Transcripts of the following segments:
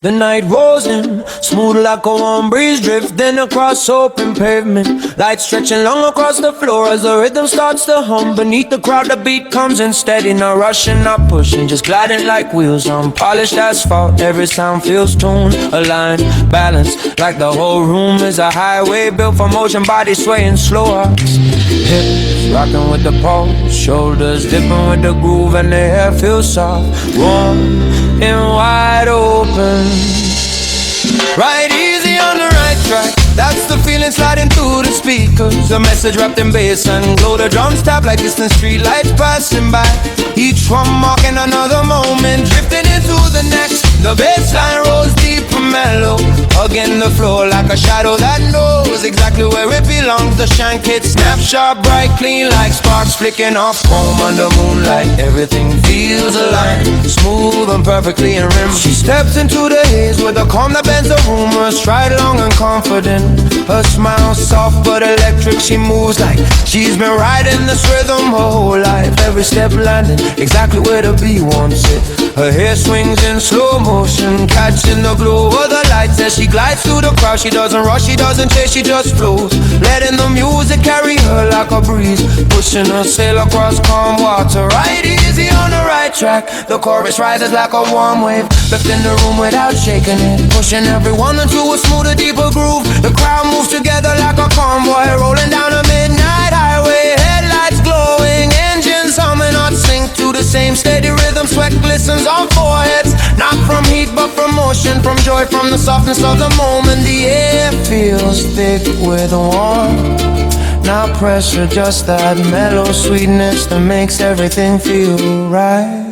The night rolls in, smooth like a warm breeze, drifting across open pavement. Light stretching long across the floor as the rhythm starts to hum. Beneath the crowd the beat comes in steady, not rushing, not pushing, just gliding like wheels on polished asphalt. Every sound feels tuned, aligned, balanced, like the whole room is a highway built for motion. Body swaying slower, hips rocking with the pulse, shoulders dipping with the groove, and the hair feels soft, warm and wide open. Ride easy on the right track, that's the feeling sliding through the speakers. A message wrapped in bass and glow, the drums tap like distant street lights passing by. Each one marking another moment, drifting into the next. The bass line rolls deep and mellow, hugging the floor like a shadow that knows exactly where it belongs. The shank hits snapshot, bright, clean like sparks flicking off chrome under moonlight. Everything feels aligned, smooth and perfectly in rhythm. She steps into the haze with a calm that bends the room, her stride long and confident. Her smile soft but electric, she moves like she's been riding this rhythm her whole life. Every step landing exactly where the beat wants it. Her hair swings in slow motion, catching the glow of the lights as she glides through the crowd. She doesn't rush, she doesn't chase, she just flows, letting the music carry her like a breeze, pushing her sail across calm water. Right easy on the right track, the chorus rises like a warm wave, lifting the room without shaking it, pushing everyone into a smoother, deeper groove. The crowd moves together like a convoy, rolling down a midnight highway. Headlights glowing, engines humming, hearts sync to the same steady rhythm. Sweat glistens on foreheads, not from heat but from motion, from joy, from the softness of the moment. The air feels thick with warmth, not pressure, just that mellow sweetness that makes everything feel right.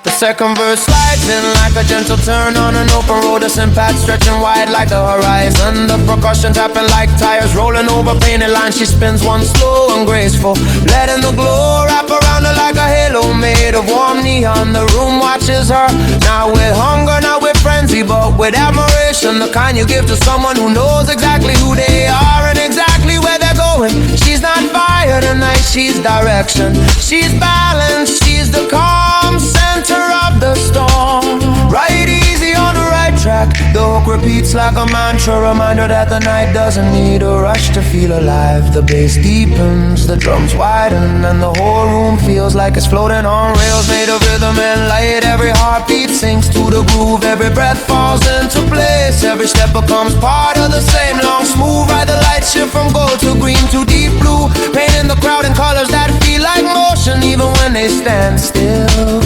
The second verse slides in like a gentle turn on an open road, a path stretching wide like the horizon. The percussion tapping like tires, rolling over painted lines. She spins one slow and graceful, letting the glow wrap around her like a halo made of warm neon. The room watches her, not with hunger, not with frenzy, but with admiration. The kind you give to someone who knows exactly who they are and exactly where they're going. She's not fire tonight, she's direction, she's balance, she's the calm center of the storm. Ride easy on the right track, the hook repeats like a mantra, reminder that the night doesn't need a rush to feel alive. The bass deepens, the drums widen, and the whole room feels like it's floating on rails made of rhythm and light. Every heartbeat sinks to the groove, every breath falls into place, every step becomes part of the same long smooth ride. The lights shift from gold to green to deep blue, painting the crowd in colors that feel like motion even when they stand still.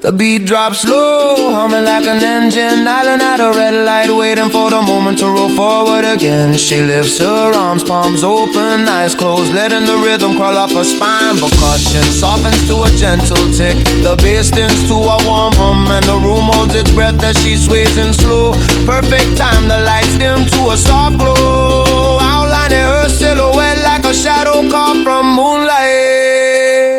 The beat drops low, humming like an engine, idling at a red light, waiting for the moment to roll forward again. She lifts her arms, palms open, eyes closed, letting the rhythm crawl up her spine. Percussion softens to a gentle tick, the bass thins to a warm hum, and the room holds its breath as she sways in slow, perfect time. The lights dim to a soft glow, outlining her silhouette like a shadow caught from moonlight.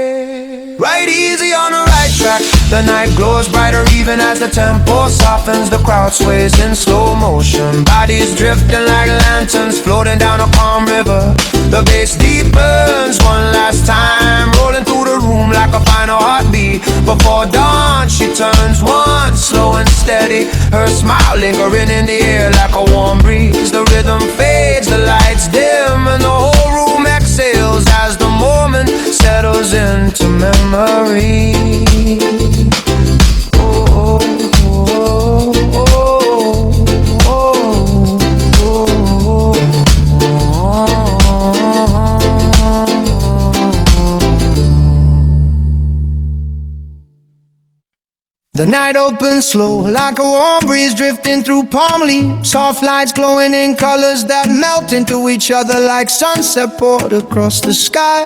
Right easy on the right track, the night glows brighter even as the tempo softens. The crowd sways in slow motion, bodies drifting like lanterns floating down a calm river. The bass deepens one last time, rolling through the room like a final heartbeat. Before dawn she turns once, slow and steady, her smile lingering in the air like a warm breeze. The rhythm fades, the lights dim, and the whole room exhales as the moment settles into memory. The night opens slow, like a warm breeze drifting through palm leaves. Soft lights glowing in colors that melt into each other like sunset poured across the sky.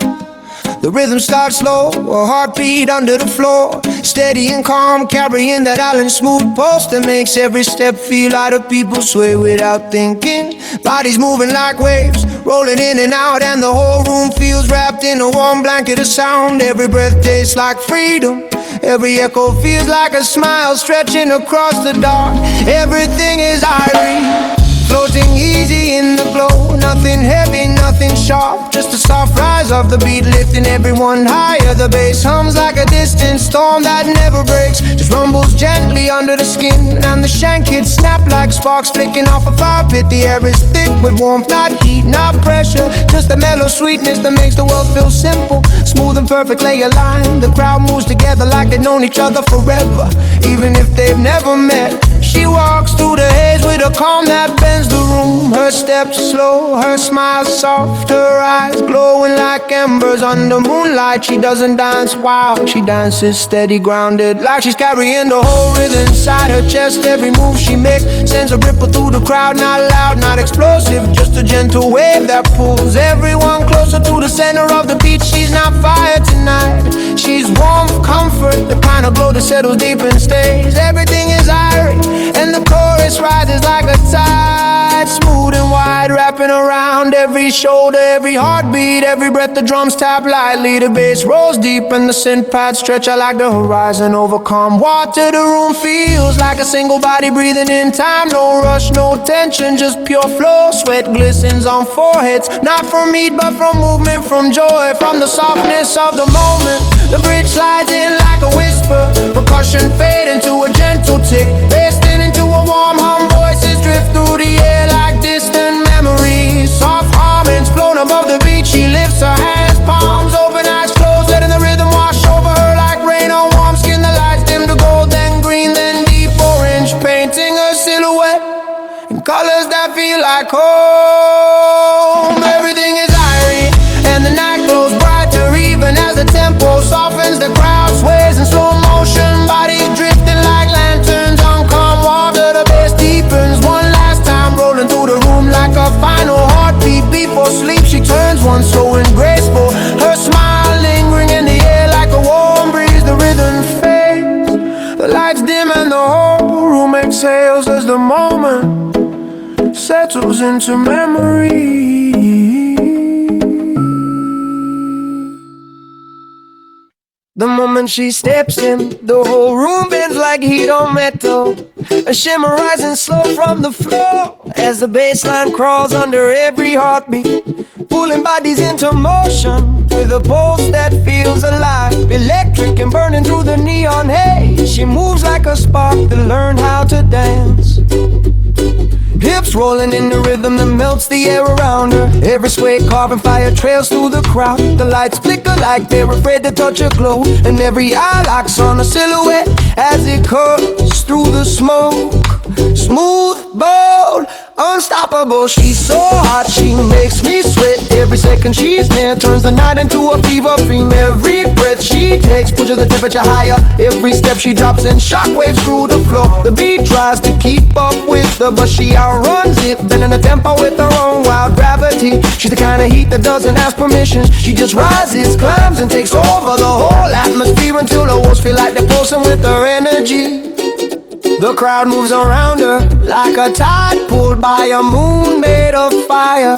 The rhythm starts slow, a heartbeat under the floor, steady and calm, carrying that island smooth pulse that makes every step feel lighter. People sway without thinking, bodies moving like waves, rolling in and out, and the whole room feels wrapped in a warm blanket of sound. Every breath tastes like freedom, every echo feels like a smile stretching across the dark. Everything is Irie, floating easy in the glow. Nothing heavy, nothing sharp, just a soft rise of the beat, lifting everyone higher. The bass hums like a distant storm that never breaks, just rumbles gently under the skin. And the shank hits snap like sparks flicking off a fire pit. The air is thick with warmth, not heat, not pressure, just a mellow sweetness that makes the world feel simple, smooth and perfectly aligned. The crowd moves together like they've known each other forever, even if they've never met. She walks through the haze with a calm that bends the room. Her steps slow, her smile soft, her eyes glowing like embers under moonlight. She doesn't dance wild, she dances steady, grounded, like she's carrying the whole rhythm inside her chest. Every move she makes sends a ripple through the crowd, not loud, not explosive, just a gentle wave that pulls everyone closer to the center of the beat. She's not fire tonight, she's warmth, comfort, the kind of glow that settles deep and stays. Everything is Irie, and the chorus rises like a tide, smooth and wide, wrapping around every shoulder, every heartbeat, every breath. The drums tap lightly, the bass rolls deep, and the synth pads stretch out like the horizon over calm water. The room feels like a single body breathing in time. No rush, no tension, just pure flow. Sweat glistens on foreheads, not from heat but from movement, from joy, from the softness of the moment. The bridge slides in like a whisper, percussion fade into a gentle tick, bass into a warm hum, voices drift through the air like distant memories. Soft harmonies flown above the beat. She lifts her hands, palms open, eyes closed, letting the rhythm wash over her like rain on warm skin. The lights dim to gold, then green, then deep orange, painting her silhouette in colors that feel like home. Everything is Irie, and the night glows brighter even as the tempo softens. The crowd sways in slow motion, bodies drifting like lanterns on calm water. The bass deepens one last time, rolling through the room like a final heartbeat before sleep. She turns one slow and graceful, her smile lingering in the air like a warm breeze. The rhythm fades, the lights dim, and the whole room exhales as the moment settles into memory. The moment she steps in, the whole room bends like heat on metal, a shimmer rising slow from the floor as the bass line crawls under every heartbeat, pulling bodies into motion with a pulse that feels alive, electric and burning through the neon haze. She moves like a spark that learned how to dance, hips rolling in the rhythm that melts the air around her. Every sway carving fire trails through the crowd. The lights flicker like they're afraid to touch her glow, and every eye locks on a silhouette as it curves through the smoke. Smooth, bold, unstoppable. She's so hot, she makes me sweat. Every second she's near turns the night into a fever dream. Every breath she takes pushes the temperature higher. Every step she drops in shockwaves through the floor. The beat tries to keep up with her, but she outruns it, bending the tempo with her own wild gravity. She's the kind of heat that doesn't ask permission. She just rises, climbs, and takes over the whole atmosphere until the walls feel like they're pulsing with her energy. The crowd moves around her like a tide pulled by a moon made of fire.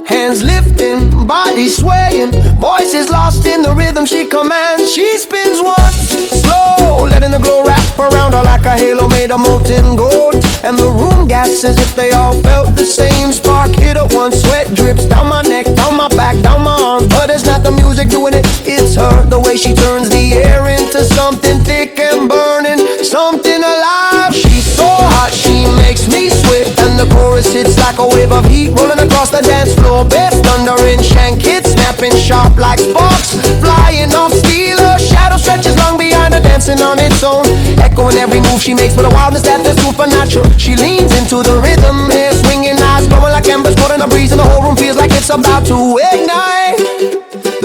Hands lifting, body swaying, voices lost in the rhythm she commands. She spins once, slow, letting the glow wrap around her like a halo made of molten gold. And the room gasps as if they all felt the same spark hit at once. Sweat drips down my neck, down my back, down my arms, but it's not the music doing it, it's her. The way she turns the air into something thick and burning, something alive. She's so hot, she makes me sweat, and the chorus hits like a wave of heat rolling across the dance floor. Bass thundering, shank hits snapping sharp like sparks flying off steel. Her shadow stretches long behind her, dancing on its own, echoing every move she makes with a wildness that is supernatural. She leans into the rhythm, hair swinging, eyes glowing like embers caught in a breeze, and the whole room feels like it's about to ignite.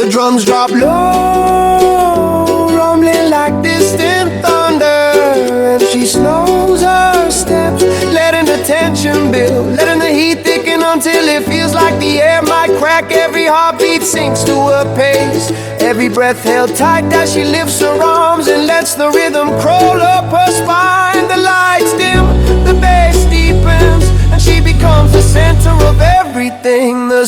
The drums drop low, rumbling like distant thunder, and she slows her steps, letting the tension build, letting the heat thicken until it feels like the air might crack. Every heartbeat sinks to her pace, every breath held tight as she lifts her arms and lets the rhythm crawl up her spine. The lights dim, the bass deepens, and she becomes the center of everything. The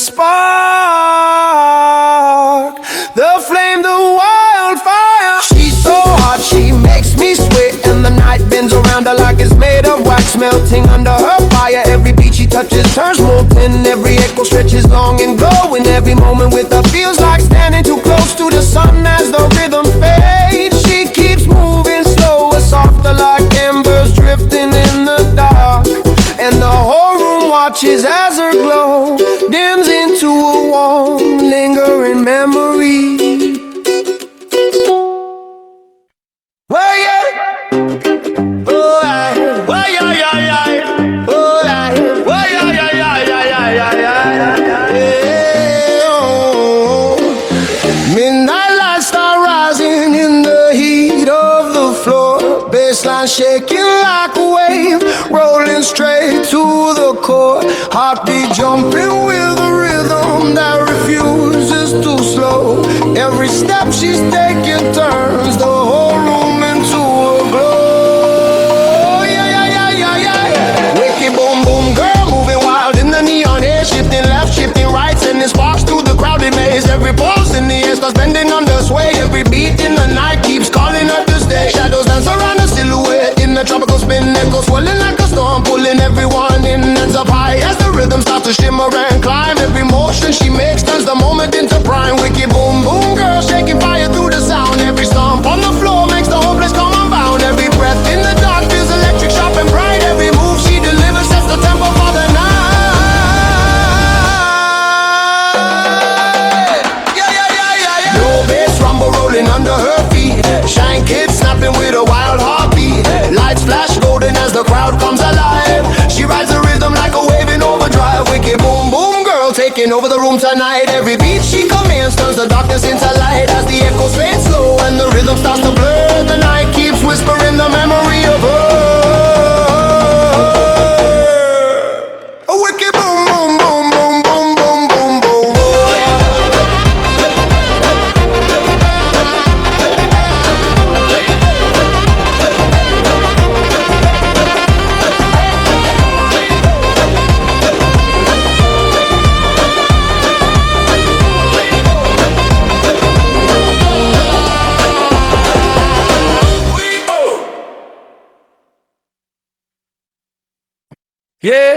spark, the flame, the wildfire. She's so hot, she makes me sweat, and the night bends around her like it's made of wax, melting under her fire. Every beat she touches touches turns molten. Every echo stretches long and glowing. Every moment with her feels like standing too close to the sun. As the rhythm fades, she keeps moving slower, softer like embers drifting in the dark. And the whole room watches as her glow dims into a warm, lingering memory. Well, yeah. Baseline shaking like a wave, rolling straight to the core. Heartbeat jumping with a rhythm that refuses to slow. Every step she's taking turns the whole room into a glow. Yeah, yeah, yeah, yeah, yeah. Wicked boom boom girl, moving wild in the neon hair, shifting left, shifting right, sending sparks through the crowded maze. Every pulse in the air starts bending under sway. Every beat in the night keeps calling her to stay. Shadows dance around the silhouette in the tropical spin, echoes swelling like a storm, pulling everyone in. Ends up high as the rhythm starts to shimmer and climb. Every motion she makes turns the moment into prime. Wicked boom boom girl, shaking fire through the sound. Every stomp on the floor makes the whole place come unbound. Every breath in the dark feels electric, sharp and bright. Every move she delivers sets the tempo for the night. Yeah, yeah, yeah, yeah, yeah. No bass rumble rolling under her feet. Shine kids snapping with a wild heartbeat. Lights flash golden as the crowd comes alive. She rides the rhythm like a wave in overdrive. Wicked boom boom girl taking over the room tonight. Every beat she commands turns the darkness into light. As the echoes fade slow and the rhythm starts to blur, the night keeps whispering the memory of her. A wicked boom boom boom boom boom boom boom boom. Yeah,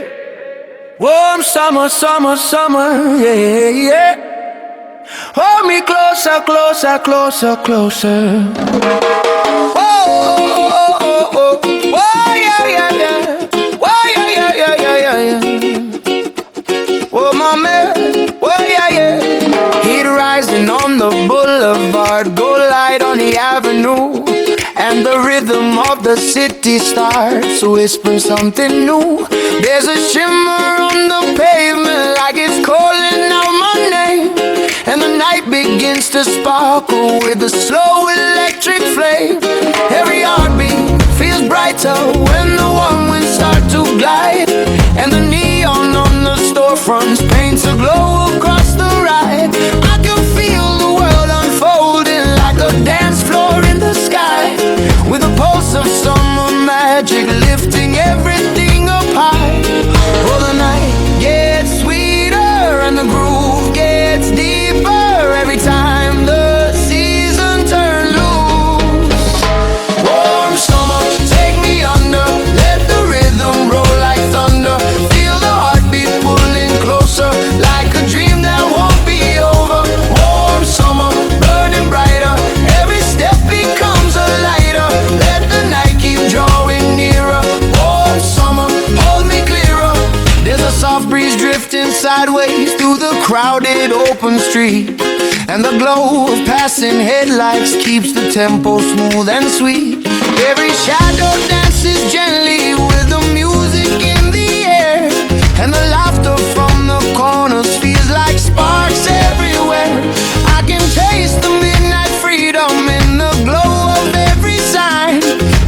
warm summer, summer, summer, yeah, yeah. Hold me closer, closer, closer, closer. Oh, oh, oh, oh, oh, oh, yeah, yeah, yeah. Oh, yeah, yeah, yeah, yeah, yeah, yeah. Oh, my man, oh, yeah, yeah. Heat rising on the boulevard, go light on the avenue. And the rhythm of the city starts to whisper something new. There's a shimmer on the pavement like it's calling out my name. And the night begins to sparkle with a slow electric flame. Every heartbeat feels brighter when the warm winds start to glide. And the neon on the storefronts paints a glow across the ride. I can feel the world unfolding like a dance floor in the sky, with a pulse of summer magic lifting everything up high. Oh, the night gets sweeter and the groove gets deeper every time the season turns loose. Warm summer, take me under, let the rhythm roll like thunder. Feel the heartbeat pulling closer like a dream that won't be over. Warm summer, burning brighter, every step becomes a lighter. Let the night keep drawing nearer. Warm summer, hold me clearer. There's a soft breeze drifting sideways through the crowded open street, and the glow of passing headlights keeps the tempo smooth and sweet. Every shadow dances gently with the music in the air, and the laughter from the corners feels like sparks everywhere. I can taste the midnight freedom in the glow of every sign,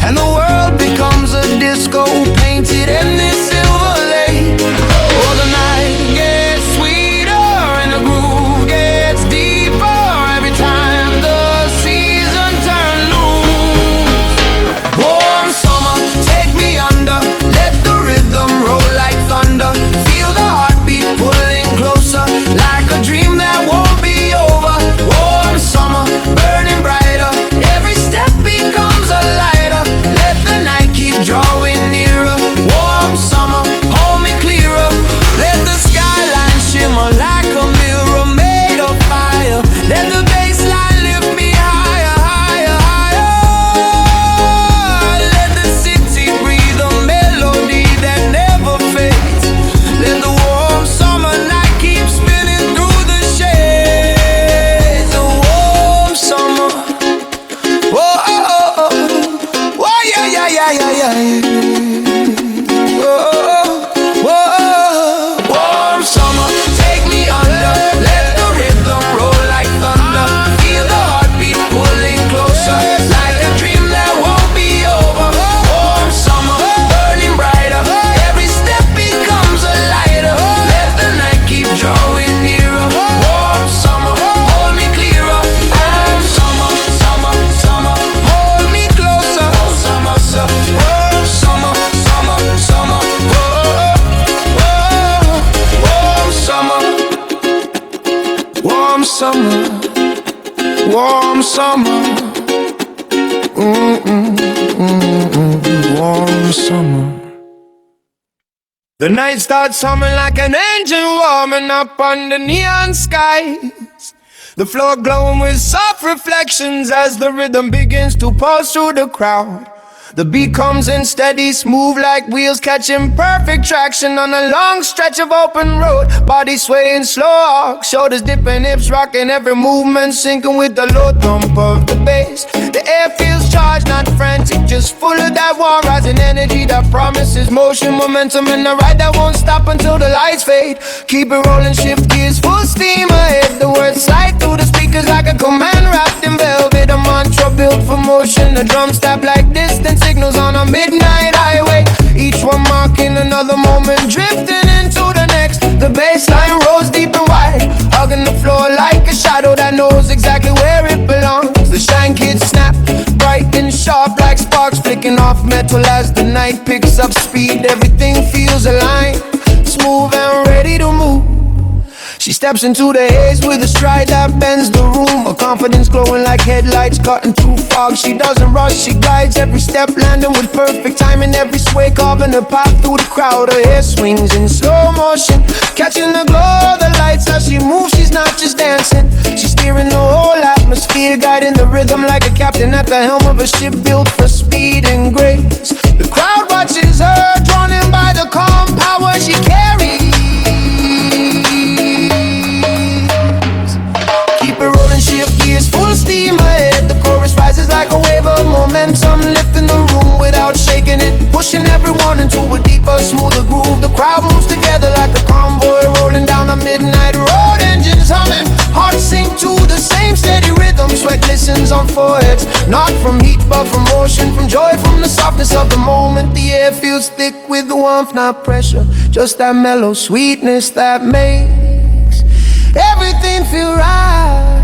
and the world becomes a disco painted in this silver lake. Oh, the night gets sweeter and the groove gets deeper every time the season turns loose. Warm summer, take me under, Warm summer, warm summer. The night starts humming like an engine warming up under neon skies. The floor glowing with soft reflections as the rhythm begins to pulse through the crowd. The beat comes in steady, smooth like wheels catching perfect traction on a long stretch of open road. Body swaying slow, shoulders dipping, hips rocking, every movement syncing with the low thump of the bass. The air feels charged, not frantic, just full of that warm rising energy that promises motion, momentum, and a ride that won't stop until the lights fade. Keep it rolling, shift gears, full steam ahead. The words slide through the speakers like a command wrapped in velvet. A mantra built for motion, the drums tap like distance signals on a midnight highway. Each one marking another moment, drifting into the next. The bassline rolls deep and wide, hugging the floor like a shadow that knows exactly where it belongs. The shine kids snap, bright and sharp like sparks flicking off metal as the night picks up speed. Everything feels aligned, smooth and ready to move. She steps into the haze with a stride that bends the room. Her confidence glowing like headlights cutting through fog. She doesn't rush, she glides, every step landing with perfect timing. Every sway carving a path through the crowd. Her hair swings in slow motion, catching the glow of the lights as she moves. She's not just dancing, she's steering the whole atmosphere, guiding the rhythm like a captain at the helm of a ship built for speed and grace. The crowd watches her, drawn in by the calm power she carries. Shift gears, full steam ahead. The chorus rises like a wave of momentum, lifting the room without shaking it, pushing everyone into a deeper, smoother groove. The crowd moves together like a convoy rolling down a midnight road. Engines humming, hearts sink to the same steady rhythm. Sweat glistens on foreheads, not from heat but from motion, from joy, from the softness of the moment. The air feels thick with the warmth, not pressure, just that mellow sweetness that makes everything feel right.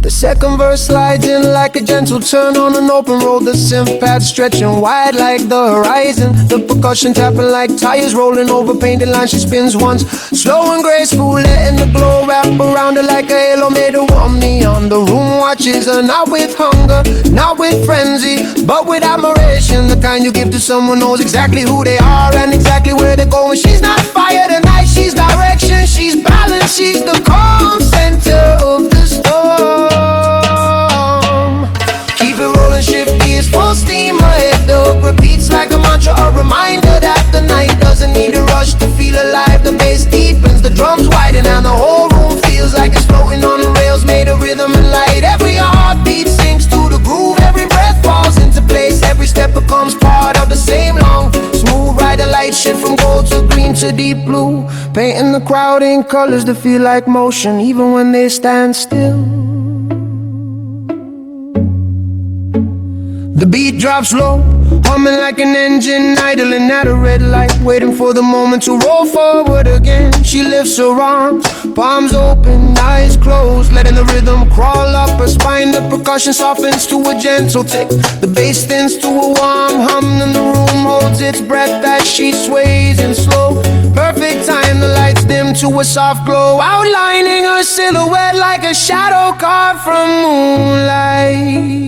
The second verse slides in like a gentle turn on an open road. The synth pad stretching wide like the horizon. The percussion tapping like tires rolling over painted lines. She spins once, slow and graceful, letting the glow wrap around her like a halo made of warm neon. The room watches her, not with hunger, not with frenzy, but with admiration. The kind you give to someone who knows exactly who they are and exactly where they're going. She's not fire tonight, she's direction, she's balance, she's the calm center of the storm. Keep it rolling, shift gears, full steam ahead. The hook repeats like a mantra, a reminder that the night doesn't need a rush to feel alive. The bass deepens, the drums widen, and the whole room feels like it's floating on the rails made of rhythm and light. Every heartbeat sinks to the groove, every breath falls into place. Every step becomes part of the same long, smooth ride. The light shift from gold to green to deep blue, painting the crowd in colors that feel like motion, even when they stand still. The beat drops low, humming like an engine idling at a red light, waiting for the moment to roll forward again. She lifts her arms, palms open, eyes closed, letting the rhythm crawl up her spine. The percussion softens to a gentle tick, the bass thins to a warm hum, and the room holds its breath as she sways in slow, perfect time. The lights dim to a soft glow, outlining her silhouette like a shadow carved from moonlight.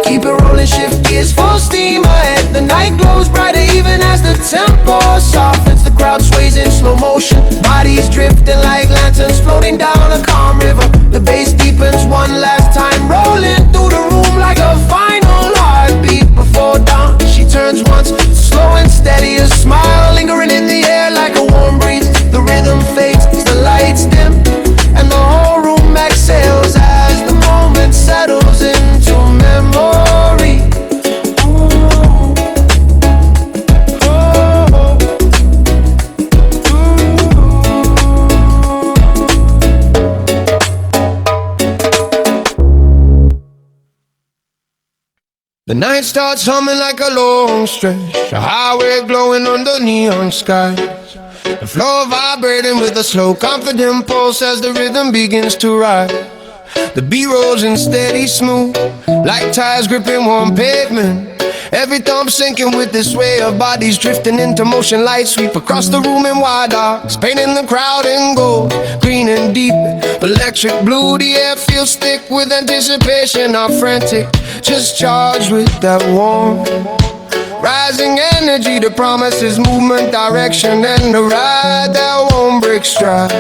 Keep it rolling, shift gears, full steam ahead. The night glows brighter even as the tempo softens. The crowd sways in slow motion, bodies drifting like lanterns floating down a calm river. The bass deepens one last time, rolling through the room like a final heartbeat before dawn. She turns once, slow and steady, a smile lingering in the air like a warm breeze. The rhythm fades, the lights dim, and the whole room exhales as the moment settles into memory. The night starts humming like a long stretch, a highway glowing under neon skies. The floor vibrating with a slow, confident pulse as the rhythm begins to rise. The beat rolls in steady smooth, like tires gripping warm pavement. Every thump syncing with the sway of bodies drifting into motion. Light sweep across the room in wide arcs, painting the crowd in gold, green and deep, electric blue. The air feels thick with anticipation, not frantic, just charged with that warmth. Rising energy, the promises movement, direction, and the ride that won't break stride.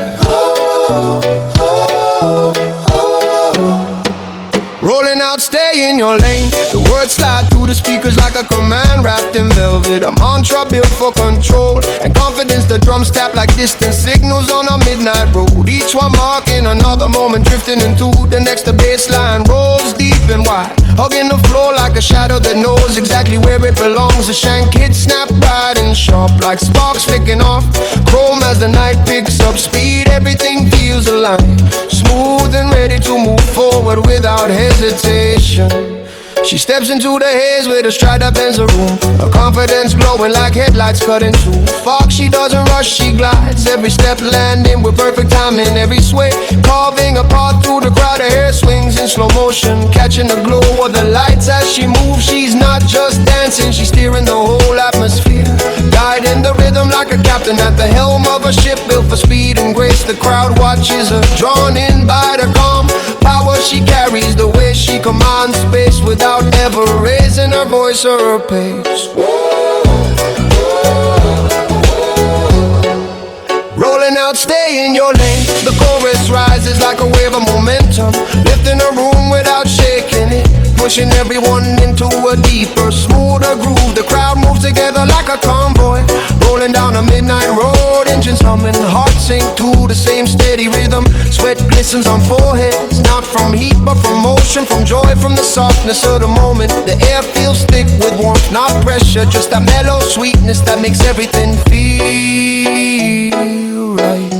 Rolling out, stay in your lane. The words slide through the speakers like a command wrapped in velvet. A mantra built for control and confidence. The drums tap like distant signals on a midnight road. Each one marking another moment, drifting into the next. The bass line rolls deep and wide, hugging the floor like a shadow that knows exactly where it belongs. The shank hits snap bright and sharp like sparks flicking off chrome as the night picks up speed. Everything feels aligned, smooth and ready to move forward without hesitation. She steps into the haze with a stride that bends the room, her confidence glowing like headlights cutting through fog. She doesn't rush, she glides, every step landing with perfect timing. Every sway carving a path through the crowd. Her hair swings in slow motion, catching the glow of the lights as she moves. She's not just dancing, she's steering the whole atmosphere, guiding the rhythm like a captain at the helm of a ship built for speed and grace. The crowd watches her, drawn in by the calm power she carries, the way she commands space without ever raising her voice or her pace. Rolling out, stay in your lane. The chorus rises like a wave of momentum, lifting a room without shaking it, pushing everyone into a deeper, smoother groove. The crowd moves together like a convoy, rolling down a midnight road, engines humming, hearts sink to the same steady rhythm. Sweat glistens on foreheads, not from heat but from motion, from joy, from the softness of the moment. The air feels thick with warmth, not pressure, just that mellow sweetness that makes everything feel right.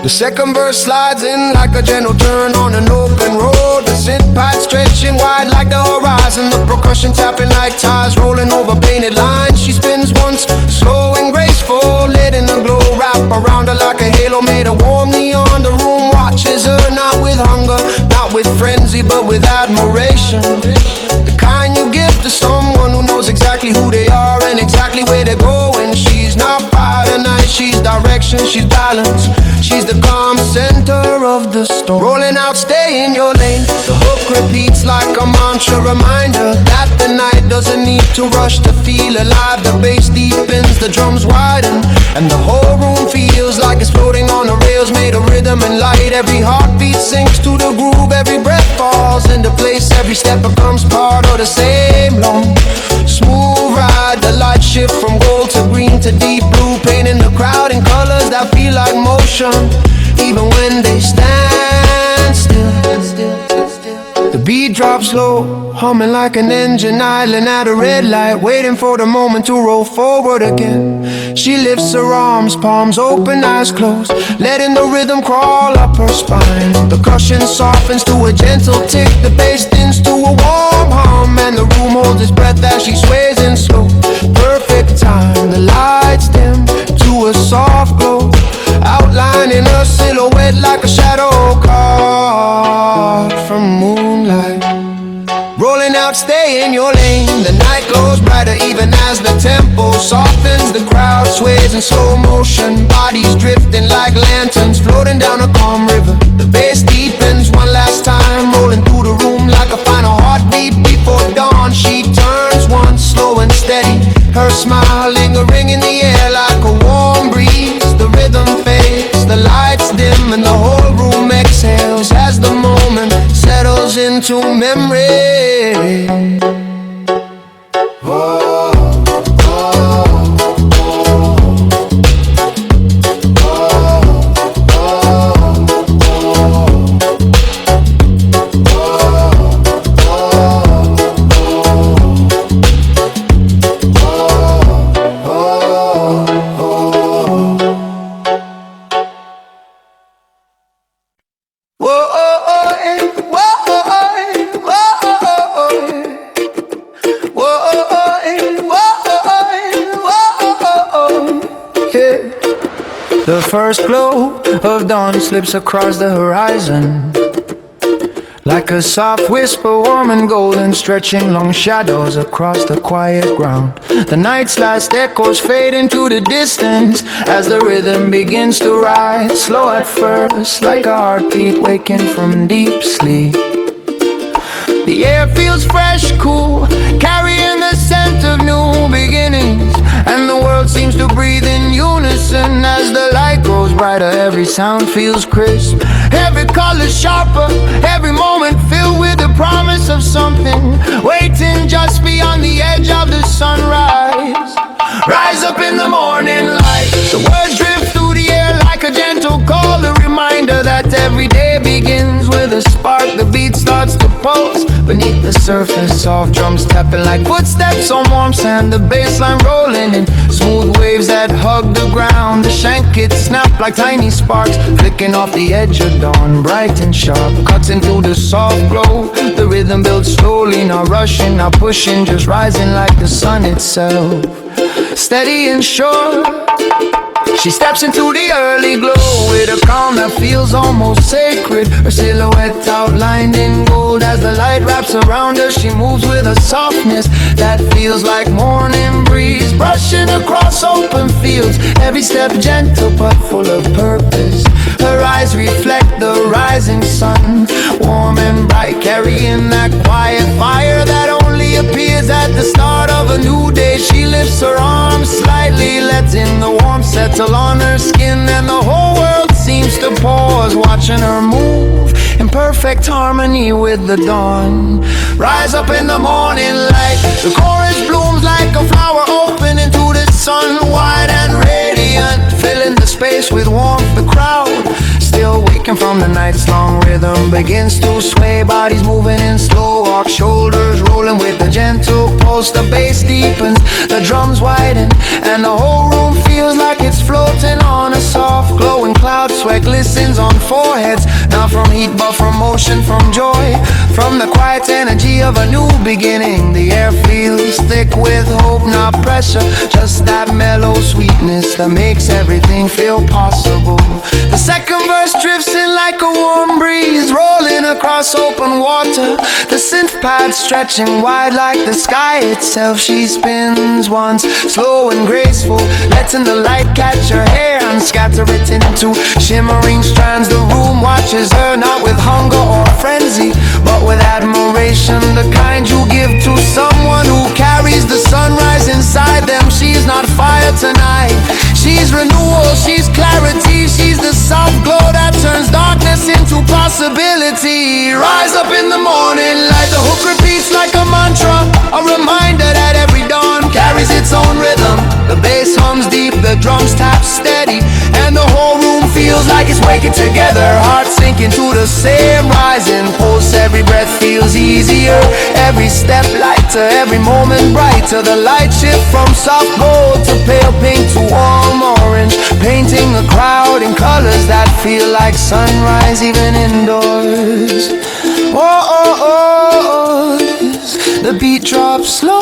The second verse slides in like a gentle turn on an open road. The synth pipe stretching wide like the horizon, the percussion tapping like tides rolling over painted lines. She spins once, slow and graceful, letting the glow wrap around her like a halo made of warm neon. The room watches her, not with hunger, not with frenzy, but with admiration. The kind you give to someone who knows exactly who they are and exactly where they're going. She's not fire tonight, she's direction, she's balance, she's the calm center of the storm. Rolling out, stay in your lane. The hook repeats like a mantra, reminder that the night doesn't need to rush to feel alive. The bass deepens, the drums widen, and the whole room feels like it's floating on the rails made of rhythm and light. Every heartbeat sinks to the groove, every breath falls into place, every step becomes part of the same long, smooth ride. The light shift from gold to green to deep blue, painting the crowd in colors that feel like motion, even when they stand still. The beat drops low, humming like an engine idling at a red light, waiting for the moment to roll forward again. She lifts her arms, palms open, eyes closed, letting the rhythm crawl up her spine. The cushion softens to a gentle tick, the bass thins to a warm hum, and the room holds its breath as she sways in slow, perfect time. The lights dim to a soft glow, outlining her silhouette like a shadow carved from moonlight. Rolling out, stay in your lane. The night glows brighter even as the tempo softens. The crowd sways in slow motion, bodies drifting like lanterns floating down a calm river. The bass deepens one last time, rolling through the room like a final heartbeat before dawn. She turns once, slow and steady, her smile lingering in the air like a warm breeze. The rhythm fades, the lights dim, and the whole room exhales as the moment settles into memory. The first glow of dawn slips across the horizon, Like a soft whisper, warm and golden, stretching long shadows across the quiet ground. The night's last echoes fade into the distance as the rhythm begins to rise. Slow at first, like a heartbeat waking from deep sleep. The air feels fresh, cool, carrying the scent of new beginnings. And the world seems to breathe in unison. As the light grows brighter, every sound feels crisp. Every color sharper, every moment filled with the promise of something waiting just beyond the edge of the sunrise. Rise up in the morning light. The words drift through the air like a gentle call, a reminder that every day begins with a spark. The beat starts to pulse beneath the surface, soft drums tapping like footsteps on warm sand. The bassline rolling in smooth waves that hug the ground. The shank kits snap like tiny sparks, flicking off the edge of dawn, bright and sharp, cutting through the soft glow. The rhythm builds slowly, not rushing, not pushing, just rising like the sun itself. Steady and sure, she steps into the early glow with a calm that feels almost sacred. Her silhouette outlined in gold as the light wraps around her. She moves with a softness that feels like morning breeze, brushing across open fields. Every step gentle but full of purpose. Her eyes reflect the rising sun, warm and bright, carrying that quiet fire that only appears at the start of a new day. She lifts her arms slightly, letting the warmth settle on her skin, and the whole world seems to pause, watching her move in perfect harmony with the dawn. Rise up in the morning light. The chorus blooms like a flower open into the sun, wide and radiant, filling the space with warmth. The crowd, still waking from the night's long rhythm, begins to sway, bodies moving in slow walk, shoulders rolling with a gentle pulse. The bass deepens, the drums widen, and the whole room feels like it's floating on a soft glowing cloud. Sweat glistens on foreheads, not from heat but from motion, from joy, from the quiet energy of a new beginning. The air feels thick with hope, not pressure, just that mellow sweetness that makes everything feel possible. The second verse drifts in like a warm breeze, rolling across open water. The synth pad stretching wide like the sky itself. She spins once, slow and graceful, letting the light catch her hair and scatter it into shimmering strands. The room watches her, not with hunger or frenzy, but with admiration, the kind you give to someone who carries the sunrise inside them. She's not fire tonight, she's renewal, she's clarity, she's the soft glow that turns darkness into possibility. Rise up in the morning light. The hook repeats like a mantra, a reminder that every dawn carries its own rhythm. The bass hums deep, the drums tap steady, and the whole room feels like it's waking together. Hearts sinking to the same rising pulse. Every breath feels easier, every step lighter, every moment brighter. The light shift from soft gold to pale pink to warm orange, painting the crowd in colors that feel like sunrise even indoors. Oh, oh, oh, the beat drops slow,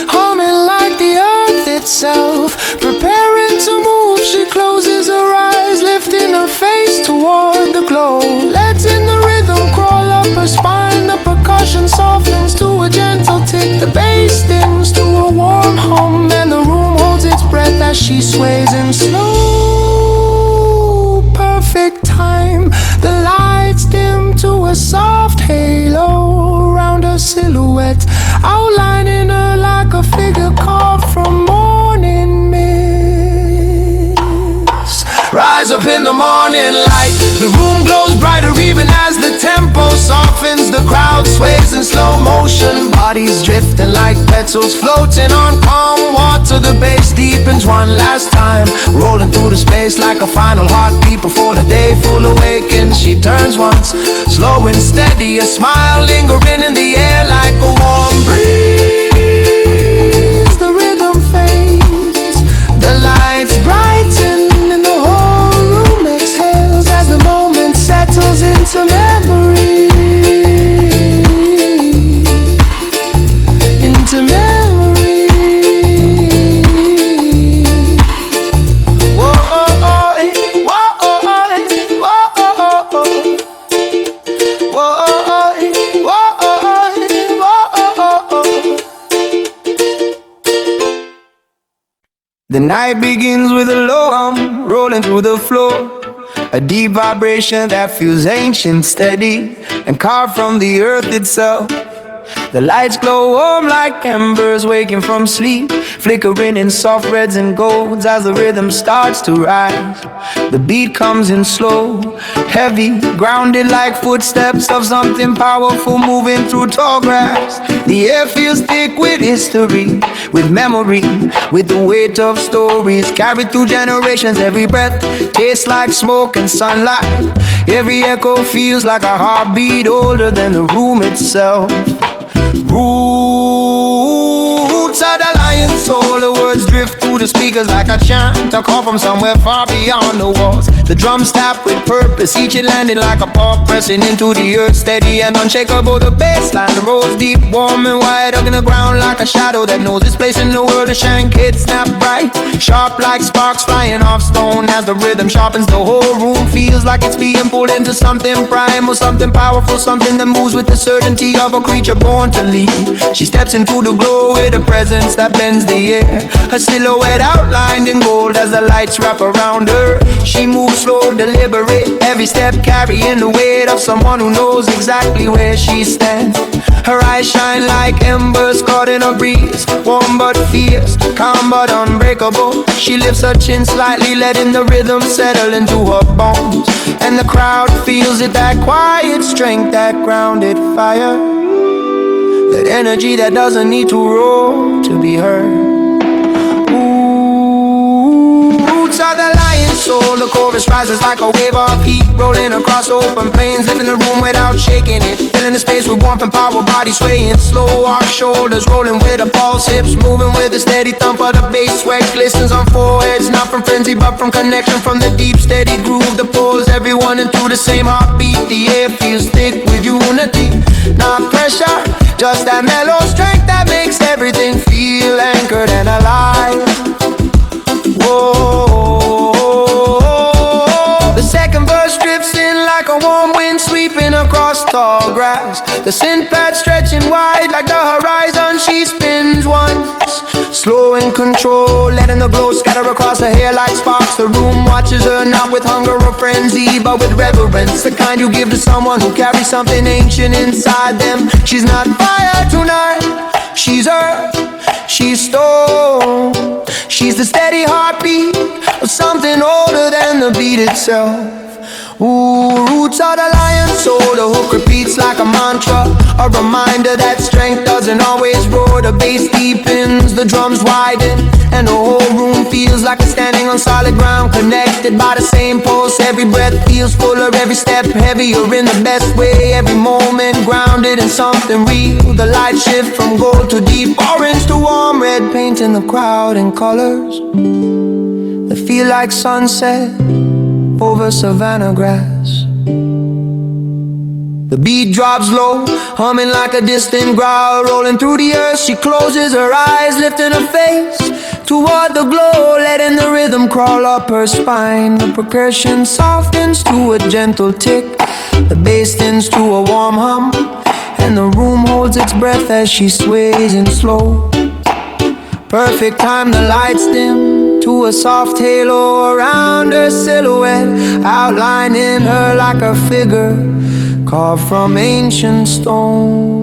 humming like the earth itself, preparing to move. She closes her eyes, lifting her face toward the glow, letting the rhythm crawl up her spine. The percussion softens to a gentle tick, the bass dims to a warm hum, and the room holds its breath as she sways in slow, perfect time. The lights dim to a soft halo around her silhouette, outlining her like a figure carved from morning mist. Rise up in the morning light. The room glows brighter even as the tempo softens. The crowd sways in slow motion, bodies drifting like petals floating on calm water. The bass deepens one last time, rolling through the space like a final heartbeat before the day full awakens. She turns once, slow and steady, a smile lingering in the air like a warm breeze. The rhythm fades, the lights brighten, and the whole room exhales as the moment settles into memory. Into memory. Whoa, oh, oh, whoa, oh, oh, whoa, oh, oh. The night begins with a low hum rolling through the floor, a deep vibration that feels ancient, steady, and carved from the earth itself. The lights glow warm like embers waking from sleep, flickering in soft reds and golds as the rhythm starts to rise. The beat comes in slow, heavy, grounded like footsteps of something powerful moving through tall grass. The air feels thick with history, with memory, with the weight of stories carried through generations. Every breath tastes like smoke and sunlight. Every echo feels like a heartbeat older than the room itself. Roots of the lion's soul, the words drift through the speakers like a chant, a call from somewhere far beyond the walls. The drums tap with purpose, each landing like a paw pressing into the earth, steady and unshakable. The bassline rolls deep, warm and wide, hugging the ground like a shadow that knows its place in the world. The shank hits snap bright, sharp like sparks flying off stone. As the rhythm sharpens, the whole room feels like it's being pulled into something primal, something powerful, something that moves with the certainty of a creature born to lead. She steps into the glow with a presence that bends the air, her silhouette outlined in gold as the lights wrap around her. She moves slow, deliberate, every step carrying the weight of someone who knows exactly where she stands. Her eyes shine like embers caught in a breeze, warm but fierce, calm but unbreakable. She lifts her chin slightly, letting the rhythm settle into her bones, and the crowd feels it, that quiet strength, that grounded fire, that energy that doesn't need to roar to be heard. Roots of the lion's soul, the chorus rises like a wave of heat, rolling across open plains, living the room without shaking it, filling the space with warmth and power, body swaying slow, arch shoulders rolling with a pulse, hips moving with a steady thump of the bass. Sweat glistens on foreheads, not from frenzy but from connection, from the deep steady groove that pulls everyone into the same heartbeat. The air feels thick with unity, not pressure, just that mellow strength that makes everything feel anchored and alive. Whoa. The second verse drifts in like a warm wind sweeping across tall grass, the synth pad stretching wide like the horizon. She spins once, slow in control, letting the glow scatter across her hair like sparks. The room watches her, not with hunger or frenzy, but with reverence, the kind you give to someone who carries something ancient inside them. She's not fire tonight, she's earth, she's stone, she's the steady heartbeat of something older than the beat itself. Ooh, roots of the lion's soul, the hook repeats like a mantra, a reminder that strength doesn't always roar. The bass deepens, the drums widen, and the whole room feels like it's standing on solid ground, connected by the same pulse. Every breath feels fuller, every step heavier in the best way, every moment grounded in something real. The lights shift from gold to deep orange to warm red, painting the crowd in colors that feel like sunset over savannah grass. The beat drops low, humming like a distant growl, rolling through the earth. She closes her eyes, lifting her face toward the glow, letting the rhythm crawl up her spine. The percussion softens to a gentle tick, the bass thins to a warm hum, and the room holds its breath as she sways in slow. Perfect time, the lights dim to a soft halo around her silhouette, outlining her like a figure carved from ancient stone.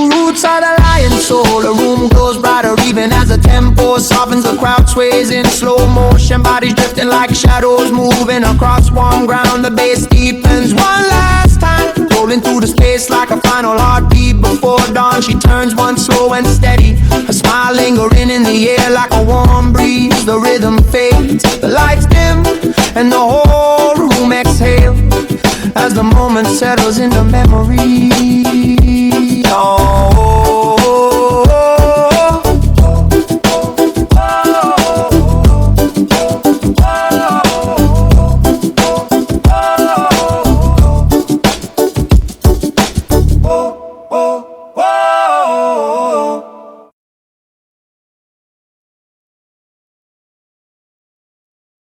Roots of the lion's soul, the room glows brighter even as the tempo softens. The crowd sways in slow motion, bodies drifting like shadows moving across warm ground. The bass deepens one last time, rolling through the space like a final heartbeat before dawn. She turns once slow and steady, her smile lingering in the air like a warm breeze. The rhythm fades, the lights dim, and the whole room exhales as the moment settles into memory.